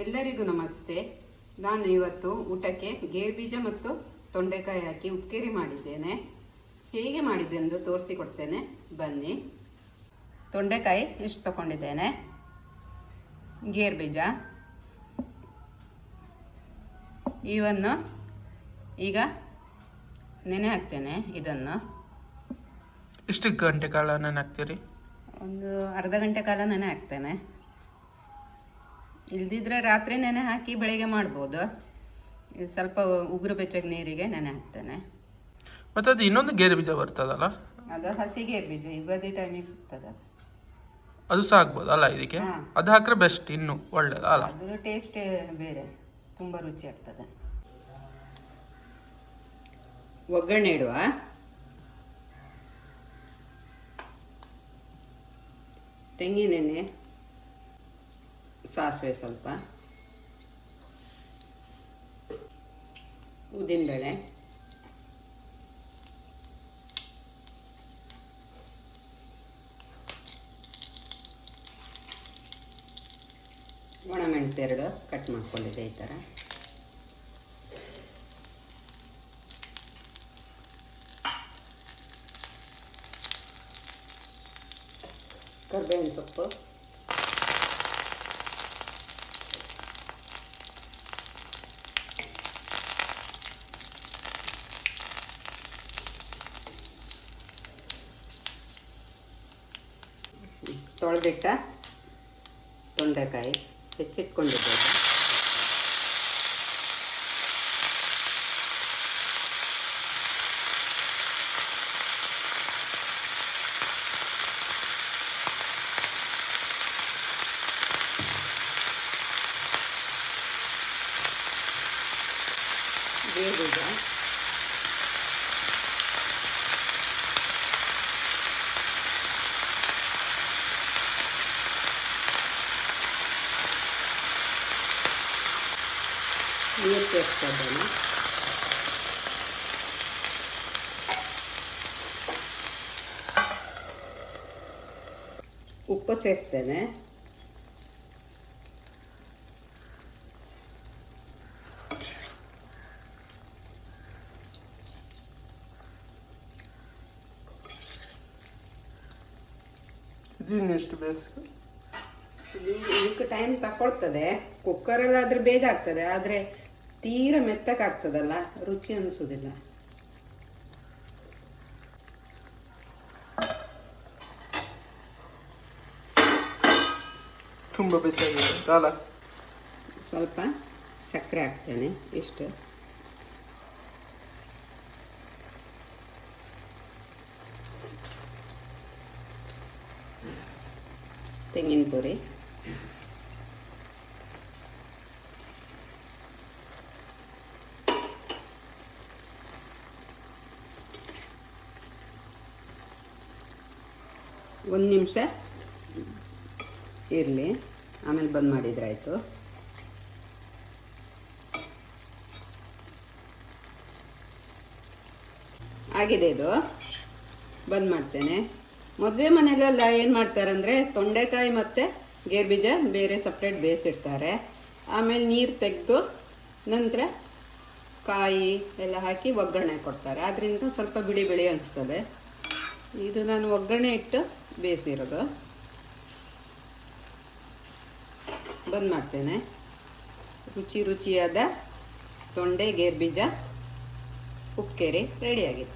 ಎಲ್ಲರಿಗೂ ನಮಸ್ತೆ. ನಾನು ಇವತ್ತು ಊಟಕ್ಕೆ ಗೇರುಬೀಜ ಮತ್ತು ತೊಂಡೆಕಾಯಿ ಹಾಕಿ ಉಪ್ಕೇರಿ ಮಾಡಿದ್ದೇನೆ. ಹೇಗೆ ಮಾಡಿದ್ದೆಂದು ತೋರಿಸಿಕೊಡ್ತೇನೆ, ಬನ್ನಿ. ತೊಂಡೆಕಾಯಿ ಇಷ್ಟು ತಗೊಂಡಿದ್ದೇನೆ, ಗೇರುಬೀಜ ಇವನ್ನು ಈಗ ನೆನೆ ಹಾಕ್ತೇನೆ. ಇದನ್ನು ಎಷ್ಟು ಗಂಟೆ ಕಾಲ ನೆನೆ ಹಾಕ್ತೀರಿ? ಒಂದು ಅರ್ಧ ಗಂಟೆ ಕಾಲ ನೆನೆ ಹಾಕ್ತೇನೆ. ಇಲ್ದಿದ್ರೆ ರಾತ್ರಿ ನೆನೆ ಹಾಕಿ ಬೆಳಿಗ್ಗೆ ಮಾಡ್ಬೋದು. ಸ್ವಲ್ಪ ಉಗುರು ಬೆಚ್ಚಗೆ ನೀರಿಗೆ ನೆನೆ ಹಾಕ್ತೇನೆ. ಮತ್ತೆ ಅದು ಇನ್ನೊಂದು ಗೇರು ಬೀಜ ಬರ್ತದಲ್ಲ, ಅದು ಹಸಿ ಗೇರು ಬೀಜ, ಯುಗಾದಿ ಟೈಮಿಗೆ ಸಿಗ್ತದೆ. ಅದು ಸಹ ಆಗ್ಬೋದಲ್ಲ ಇದಕ್ಕೆ? ಅದು ಹಾಕ್ರೆ ಬೆಸ್ಟ್, ಇನ್ನು ಒಳ್ಳೇದು ಅಲ್ಲ? ಅದರ ಟೇಸ್ಟ್ ಬೇರೆ, ತುಂಬ ರುಚಿ ಆಗ್ತದೆ. ಒಗ್ಗರಣೆ ಇಡುವ. ತೆಂಗಿನೆಣ್ಣೆ, ಸಾಸಿವೆ ಸ್ವಲ್ಪ, ಉದ್ದಿನಬೇಳೆ, ಒಣಮೆಣಸು 2 ಕಟ್ ಮಾಡ್ಕೊಂಡಿದ್ದೆ ಈ ಥರ, ಕರಿಬೇವಿನ ಸೊಪ್ಪು, ತೊಳೆದಿಟ್ಟ ತೊಂಡೆಕಾಯಿ ಹೆಚ್ಚಿಟ್ಕೊಂಡಿದ್ದೇವೆ, ಗೇರುಬೀಜ, ನೀರು ಸೇರಿಸ್ತಾ ಇದ್ದೇನೆ. ಉಪ್ಪು ಸೇರಿಸ್ತೇನೆ. ಇದನ್ನೆಷ್ಟು ಬೇಯಿಸ್ಬೇಕು? ಇದಕ್ಕೆ ಟೈಮ್ ತಗೊಳ್ತದೆ. ಕುಕ್ಕರಲ್ಲಾದ್ರೆ ಬೇಗ ಆಗ್ತದೆ, ಆದರೆ ತೀರ ಮೆತ್ತಕ್ಕಾಗ್ತದಲ್ಲ, ರುಚಿ ಅನಿಸೋದಿಲ್ಲ. ತುಂಬ ಬಿಸಿಯಾಗಿದೆ, ಸ್ವಲ್ಪ ಸಕ್ಕರೆ ಹಾಕ್ತೇನೆ, ಇಷ್ಟು. ತೆಂಗಿನ ತುರಿ, ಒಂದು ನಿಮಿಷ ಇರಲಿ, ಆಮೇಲೆ ಬಂದ್ ಮಾಡಿದ್ರೆ ಆಯಿತು. ಆಗಿದೆ, ಇದು ಬಂದ್ ಮಾಡ್ತೇನೆ. ಮದುವೆ ಮನೆಯಲ್ಲೆಲ್ಲ ಏನು ಮಾಡ್ತಾರೆ ಅಂದರೆ ತೊಂಡೆಕಾಯಿ ಮತ್ತು ಗೇರುಬೀಜ ಬೇರೆ ಸಪ್ರೇಟ್ ಬೇಯಿಸಿಡ್ತಾರೆ. ಆಮೇಲೆ ನೀರು ತೆಗೆದು ನಂತರ ಕಾಯಿ ಎಲ್ಲ ಹಾಕಿ ಒಗ್ಗರಣೆ ಕೊಡ್ತಾರೆ. ಅದರಿಂದ ಸ್ವಲ್ಪ ಬಿಳಿ ಬಿಳಿ ಅನಿಸ್ತದೆ. ಇದು ನಾನು ಒಗ್ಗರಣೆ ಇಟ್ಟು ಬೇಯಿಸಿರೋದು. ಬಂದ್ ಮಾಡ್ತೇನೆ. ರುಚಿಯಾದ ತೊಂಡೆ ಗೇರುಬೀಜ ಉಪ್ಕೇರಿ ರೆಡಿಯಾಗಿದೆ.